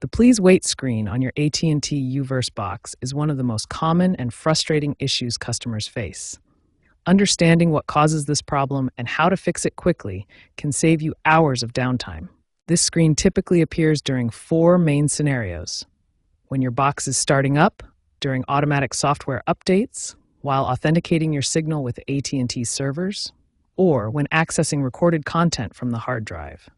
The Please Wait screen on your AT&T U-verse box is one of the most common and frustrating issues customers face. Understanding what causes this problem and how to fix it quickly can save you hours of downtime. This screen typically appears during 4 main scenarios: when your box is starting up, during automatic software updates, while authenticating your signal with AT&T servers, or when accessing recorded content from the hard drive.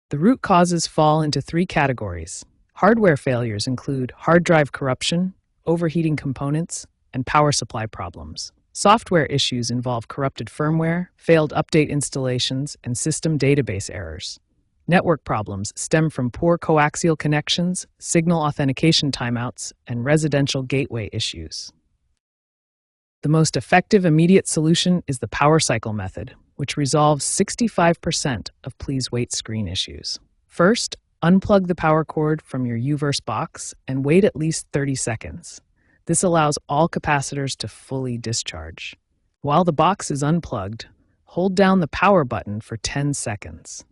The root causes fall into 3 categories. Hardware failures include hard drive corruption, overheating components, and power supply problems. Software issues involve corrupted firmware, failed update installations, and system database errors. Network problems stem from poor coaxial connections, signal authentication timeouts, and residential gateway issues. The most effective immediate solution is the power cycle method, which resolves 65% of Please Wait screen issues. First, unplug the power cord from your Uverse box and wait at least 30 seconds. This allows all capacitors to fully discharge. While the box is unplugged, hold down the power button for 10 seconds.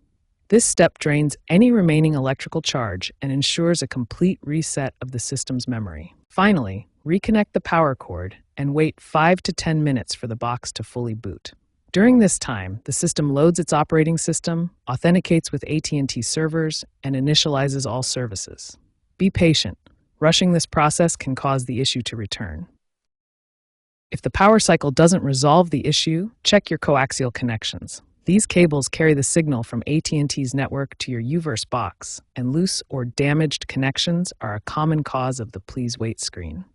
This step drains any remaining electrical charge and ensures a complete reset of the system's memory. Finally, reconnect the power cord and wait 5 to 10 minutes for the box to fully boot. During this time, the system loads its operating system, authenticates with AT&T servers, and initializes all services. Be patient. Rushing this process can cause the issue to return. If the power cycle doesn't resolve the issue, check your coaxial connections. These cables carry the signal from AT&T's network to your Uverse box, and loose or damaged connections are a common cause of the Please Wait screen.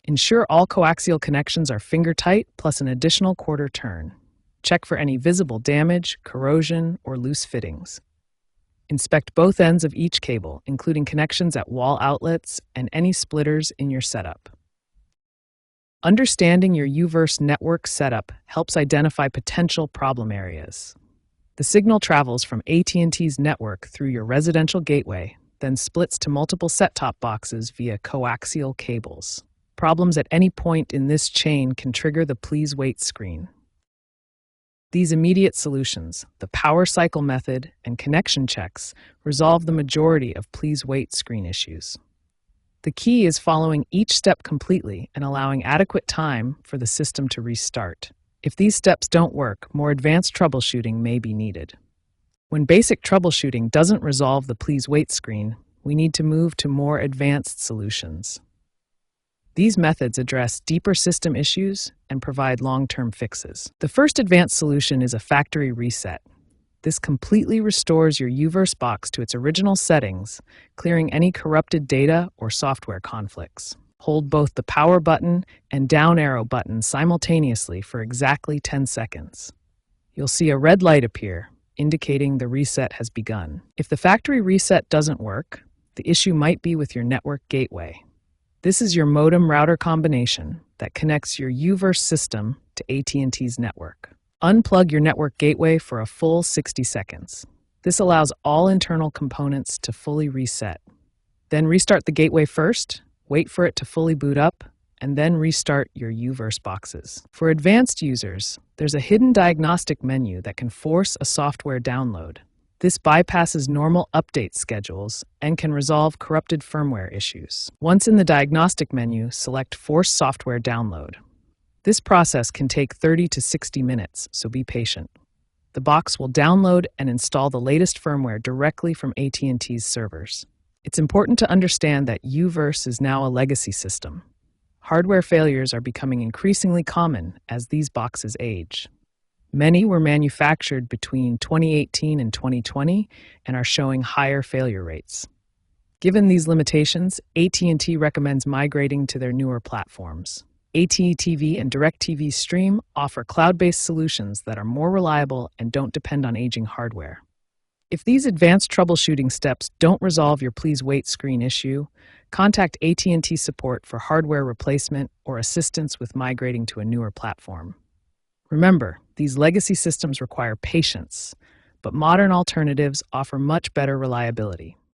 Ensure all coaxial connections are finger-tight, plus an additional quarter turn. Check for any visible damage, corrosion, or loose fittings. Inspect both ends of each cable, including connections at wall outlets and any splitters in your setup. Understanding your Uverse network setup helps identify potential problem areas. The signal travels from AT&T's network through your residential gateway, then splits to multiple set-top boxes via coaxial cables. Problems at any point in this chain can trigger the Please Wait screen. These immediate solutions, the power cycle method and connection checks, resolve the majority of Please Wait screen issues. The key is following each step completely and allowing adequate time for the system to restart. If these steps don't work, more advanced troubleshooting may be needed. When basic troubleshooting doesn't resolve the Please Wait screen, we need to move to more advanced solutions. These methods address deeper system issues and provide long-term fixes. The first advanced solution is a factory reset. This completely restores your Uverse box to its original settings, clearing any corrupted data or software conflicts. Hold both the power button and down arrow button simultaneously for exactly 10 seconds. You'll see a red light appear, indicating the reset has begun. If the factory reset doesn't work, the issue might be with your network gateway. This is your modem router combination that connects your Uverse system to AT&T's network. Unplug your network gateway for a full 60 seconds. This allows all internal components to fully reset. Then restart the gateway first, wait for it to fully boot up, and then restart your Uverse boxes. For advanced users, there's a hidden diagnostic menu that can force a software download. This bypasses normal update schedules and can resolve corrupted firmware issues. Once in the diagnostic menu, select Force Software Download. This process can take 30 to 60 minutes, so be patient. The box will download and install the latest firmware directly from AT&T's servers. It's important to understand that Uverse is now a legacy system. Hardware failures are becoming increasingly common as these boxes age. Many were manufactured between 2018 and 2020 and are showing higher failure rates. Given these limitations, AT&T recommends migrating to their newer platforms. AT&TV and DirecTV Stream offer cloud-based solutions that are more reliable and don't depend on aging hardware. If these advanced troubleshooting steps don't resolve your Please Wait screen issue, contact AT&T support for hardware replacement or assistance with migrating to a newer platform. Remember, these legacy systems require patience, but modern alternatives offer much better reliability.